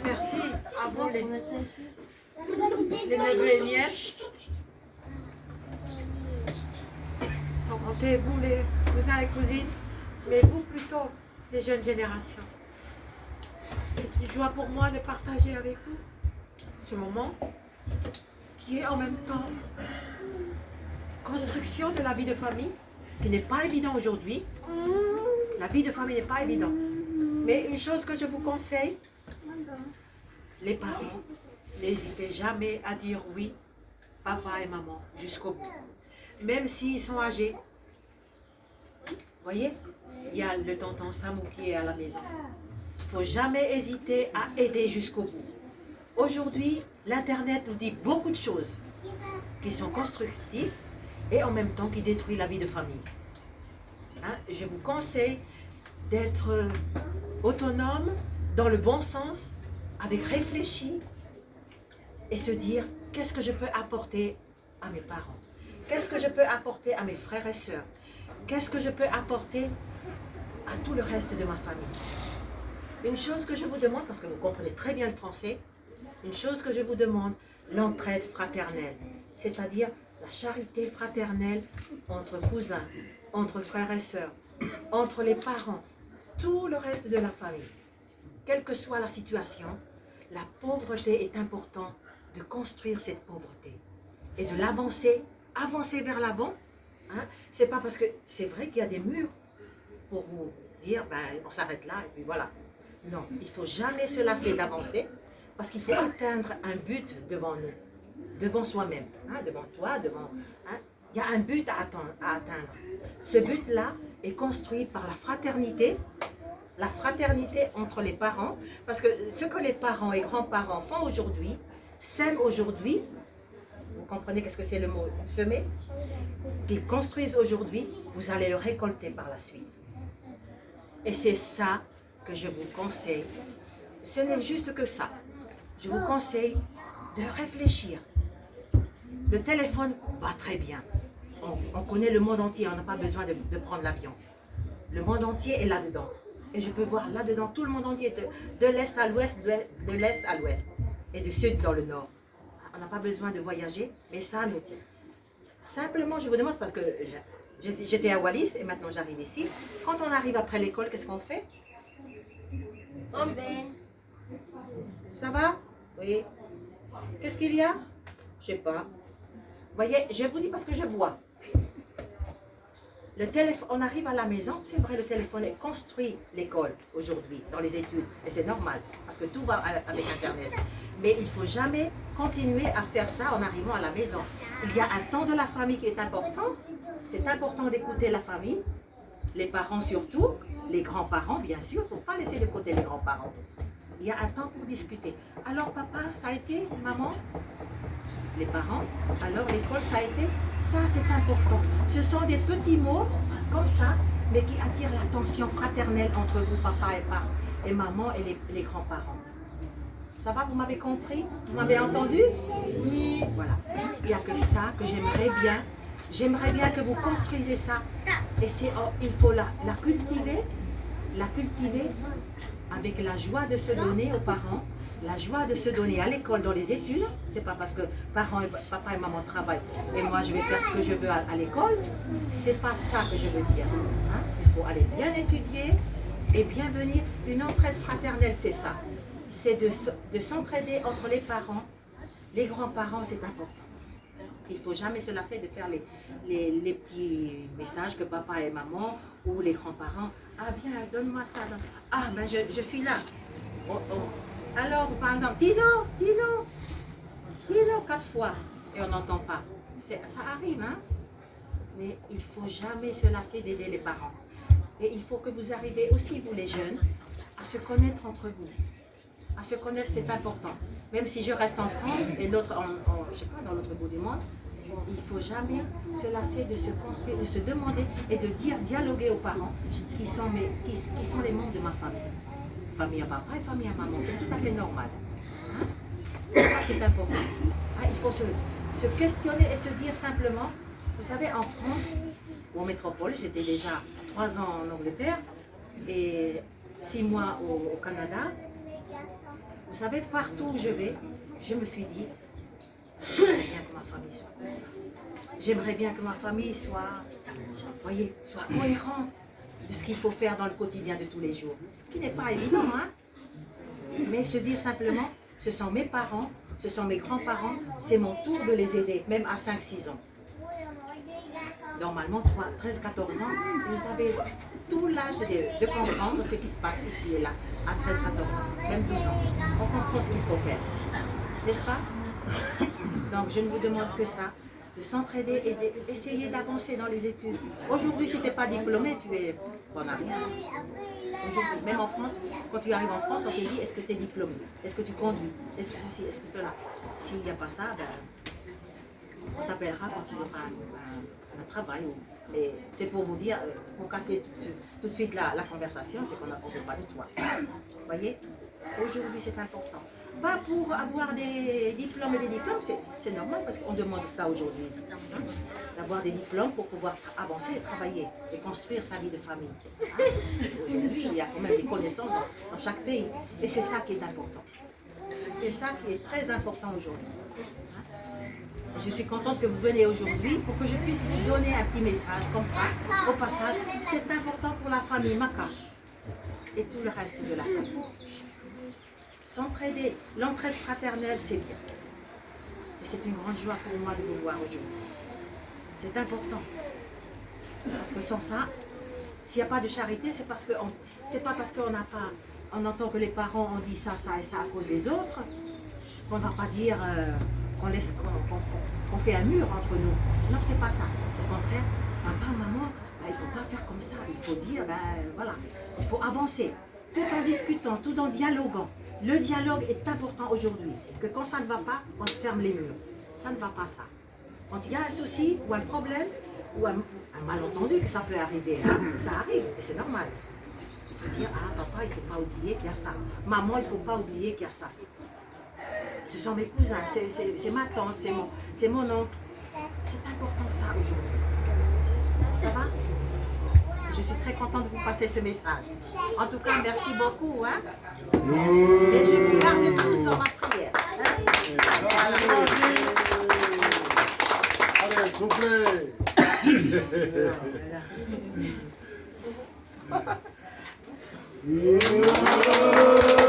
Merci à vous les neveux et nièces. Sans compter vous les cousins et cousines, mais vous plutôt les jeunes générations. C'est une joie pour moi de partager avec vous ce moment qui est en même temps construction de la vie de famille, qui n'est pas évident aujourd'hui. La vie de famille n'est pas évidente. Mais une chose que je vous conseille, les parents, n'hésitez jamais à dire oui, papa et maman, jusqu'au bout. Même s'ils sont âgés. Vous voyez, il y a le tonton Samou qui est à la maison. Il ne faut jamais hésiter à aider jusqu'au bout. Aujourd'hui, l'Internet nous dit beaucoup de choses qui sont constructives et en même temps qui détruisent la vie de famille. Hein, je vous conseille d'être autonome dans le bon sens, avec réfléchi et se dire qu'est-ce que je peux apporter à mes parents, qu'est-ce que je peux apporter à mes frères et sœurs, qu'est-ce que je peux apporter à tout le reste de ma famille. Une chose que je vous demande, parce que vous comprenez très bien le français, une chose que je vous demande, l'entraide fraternelle, c'est-à-dire la charité fraternelle entre cousins, entre frères et sœurs, entre les parents, tout le reste de la famille. Quelle que soit la situation, la pauvreté est importante de construire cette pauvreté et de l'avancer, avancer vers l'avant. Hein? C'est pas parce que c'est vrai qu'il y a des murs pour vous dire ben, on s'arrête là et puis voilà. Non, il ne faut jamais se lasser d'avancer parce qu'il faut atteindre un but devant nous, devant soi-même, hein, devant toi, devant. Hein, il y a un but à atteindre. Ce but-là est construit par la fraternité entre les parents, parce que ce que les parents et grands-parents font aujourd'hui, sèment aujourd'hui, vous comprenez qu'est-ce que c'est le mot semer, qu'ils construisent aujourd'hui, vous allez le récolter par la suite. Et c'est ça que je vous conseille. Ce n'est juste que ça. Je vous conseille de réfléchir. Le téléphone va très bien. On connaît le monde entier, on n'a pas besoin de prendre l'avion. Le monde entier est là-dedans. Et je peux voir là-dedans tout le monde entier, de l'est à l'ouest, de l'est à l'ouest, et du sud dans le nord. On n'a pas besoin de voyager, mais ça nous tient. Simplement, je vous demande, parce que j'étais à Wallis et maintenant j'arrive ici. Quand on arrive après l'école, qu'est-ce qu'on fait? On baigne. Ça va? Oui. Qu'est-ce qu'il y a? Je sais pas. Vous voyez, je vous dis parce que je vois. Le téléphone, on arrive à la maison, c'est vrai, le téléphone est construit l'école aujourd'hui, dans les études, et c'est normal, parce que tout va avec Internet. Mais il ne faut jamais continuer à faire ça en arrivant à la maison. Il y a un temps de la famille qui est important. C'est important d'écouter la famille, les parents surtout, les grands-parents, bien sûr, il ne faut pas laisser de côté les grands-parents. Il y a un temps pour discuter. Alors papa, ça a été, maman? Les parents, alors l'école, ça a été? Ça, c'est important. Ce sont des petits mots comme ça, mais qui attirent l'attention fraternelle entre vous, papa et maman et les grands-parents. Ça va, vous m'avez compris? Vous m'avez entendu? Oui. Voilà. Il n'y a que ça que j'aimerais bien. J'aimerais bien que vous construisez ça. Et il faut la cultiver avec la joie de se donner aux parents, la joie de se donner à l'école, dans les études. C'est pas parce que papa et maman travaillent et moi je vais faire ce que je veux à l'école. C'est pas ça que je veux dire. Hein? Il faut aller bien étudier et bien venir. Une entraide fraternelle, c'est ça. C'est de s'entraider entre les parents. Les grands-parents, c'est important. Il ne faut jamais se lasser de faire les petits messages que papa et maman ou les grands-parents. Ah, viens, donne-moi ça. Ah, ben je suis là. Oh, oh. Alors, par exemple, Tino, 4 fois. Et on n'entend pas. Ça arrive, hein? Mais il ne faut jamais se lasser d'aider les parents. Et il faut que vous arrivez aussi, vous les jeunes, à se connaître entre vous. À se connaître, c'est important. Même si je reste en France et l'autre, je sais pas, dans l'autre bout du monde, il ne faut jamais se lasser de se construire, de se demander et de dialoguer aux parents qui sont les membres de ma famille. Famille à papa et famille à maman, c'est tout à fait normal. Hein? Ça, c'est important. Hein? Il faut se questionner et se dire simplement, vous savez, en France, ou en métropole, j'étais déjà 3 ans en Angleterre et 6 mois au Canada. Vous savez, partout où je vais, je me suis dit, j'aimerais bien que ma famille soit comme ça. J'aimerais bien que ma famille soit cohérente de ce qu'il faut faire dans le quotidien de tous les jours. Qui n'est pas évident, hein? Mais se dire simplement, ce sont mes parents, ce sont mes grands-parents, c'est mon tour de les aider, même à 5-6 ans. Normalement, 13-14 ans, vous avez tout l'âge de comprendre ce qui se passe ici et là, à 13-14 ans, même 12 ans. On comprend ce qu'il faut faire, n'est-ce pas? Donc, je ne vous demande que ça, de s'entraider et d'essayer d'avancer dans les études. Aujourd'hui, si tu n'es pas diplômé, tu es bon à rien. Aujourd'hui, même en France, quand tu arrives en France, on te dit, est-ce que tu es diplômé? Est-ce que tu conduis? Est-ce que ceci? Est-ce que cela? S'il n'y a pas ça, ben, on t'appellera quand tu auras un travail. Mais c'est pour vous dire, pour casser tout de suite la conversation, c'est qu'on ne veut pas de toi. Vous voyez? Aujourd'hui, c'est important. Pas pour avoir des diplômes et des diplômes, c'est normal parce qu'on demande ça aujourd'hui. Hein? D'avoir des diplômes pour pouvoir avancer et travailler et construire sa vie de famille. Hein? Aujourd'hui, il y a quand même des connaissances dans chaque pays. Et c'est ça qui est important. C'est ça qui est très important aujourd'hui. Je suis contente que vous venez aujourd'hui pour que je puisse vous donner un petit message comme ça, au passage. C'est important pour la famille Maka et tout le reste de la famille. S'entraider, l'entraide fraternelle, c'est bien. Et c'est une grande joie pour moi de vous voir aujourd'hui. C'est important. Parce que sans ça, s'il n'y a pas de charité, c'est pas parce on entend que les parents ont dit ça et ça à cause des autres, qu'on ne va pas dire qu'on fait un mur entre nous. Non, c'est pas ça. Au contraire, papa, maman, ben, il ne faut pas faire comme ça. Il faut dire, ben voilà, il faut avancer. Tout en discutant, tout en dialoguant. Le dialogue est important aujourd'hui. Que quand ça ne va pas, on se ferme les murs. Ça ne va pas ça. Quand il y a un souci ou un problème ou un malentendu, que ça peut arriver, hein, ça arrive et c'est normal. Il faut dire, ah papa, il ne faut pas oublier qu'il y a ça. Maman, il ne faut pas oublier qu'il y a ça. Ce sont mes cousins, c'est ma tante, c'est mon oncle. C'est important ça aujourd'hui. Ça va? Je suis très contente de vous passer ce message. En tout cas, merci beaucoup. Hein? Et je vous garde tous dans ma prière. Hein? Allez, soufflez. Voilà.